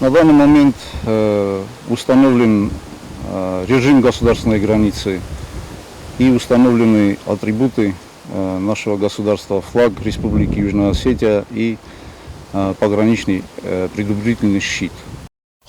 На данный момент установлен режим государственной границы и установлены атрибуты нашего государства, флаг Республики Южная Осетия и пограничный предупредительный щит.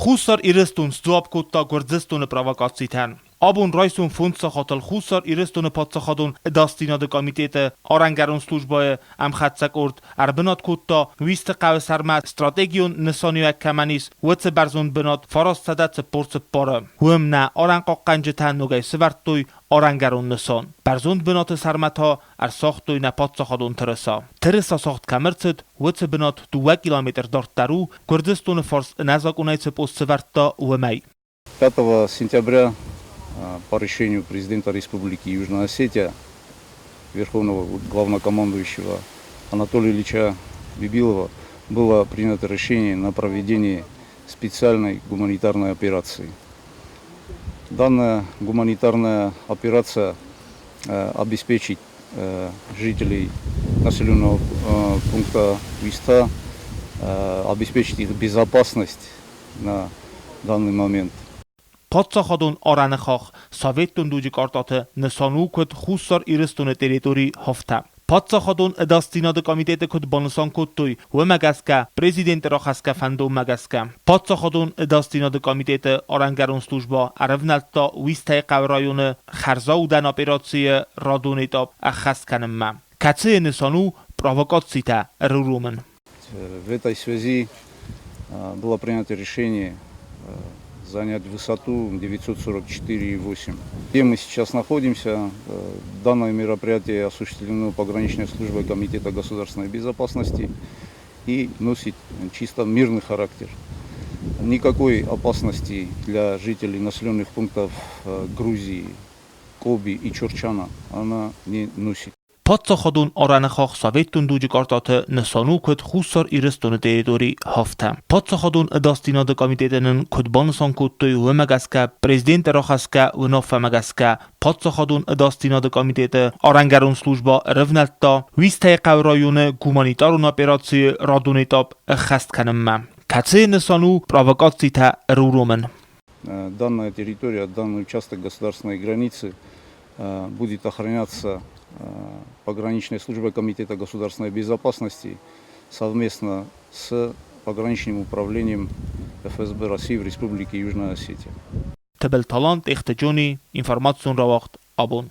Խուսար իրստուն զուապկոտտա գործեստունը պրավակացիթան։ Abun Raisun Funza Hotel Xusar Irestone Patsakhadun Dastinade Komitete Arangarun Slujbaye Am Khatsakord Arbenat Kutta Wiste Qawsarmat Strategion Nisaniya Kamanis Wetse Barzun Benat Faras Sadat Portse Para Humna Aran Qaqqanjetan Nogay Svartoy Arangarun Nisan Barzun Benat Sarmata Ar Sakhtoy Na Patsakhadun Teresa Sakht Kamertset Wetse Benat 2 kilometr Dartaru Kurdistone Fars Nazak Unaytse Post Svarta Umay 5 сентября по решению президента Республики Южная Осетия, верховного главнокомандующего Анатолия Ильича Бибилова, было принято решение на проведение специальной гуманитарной операции. Данная гуманитарная операция обеспечит жителей населенного пункта Виста, обеспечит их безопасность на данный момент. Patsakhadun Aranakh Sovetun Dujik Artate Nesanukut Xusar Iristone territory Hofta. Patsakhadun Dastinade Komitete Kut Bansan Kutoy Wemagaska President Rakhaska Fando Magaska. Patsakhadun Dastinade Komitete Arangarun Slujba Arvnalta Wistay Qavrayone Kharzaudan операции Radunetap Akhaskanma. Kace Nesanu провокацита Рурумен. В этой связи было принято решение занять высоту 944,8. Где мы сейчас находимся, данное мероприятие осуществлено пограничной службой Комитета государственной безопасности и носит чисто мирный характер. Никакой опасности для жителей населенных пунктов Грузии, Коби и Чорчана она не носит. Patsakhadun Aranakh Sovetun Dujik Artate Nesanukut Xusar Iristone territory Hofta. Patsakhadun Dastinade Komiteten Kut Bansan Kutoy Wemagaska President Rakhaska Unofamagaska. Patsakhadun Dastinade Komitete Arangarun Slujba Revnalta Wistay Qavrayone Gumanitarun операции Radunetap Akhaskanma. Kace Nesanu провокацита Рурумен. Данная территория, данный участок государственной границы будет охраняться пограничной службой Комитета государственной безопасности совместно с пограничным управлением ФСБ России в Республике Южная Осетия. Тебел талант ихтijoni информацион равахт абон.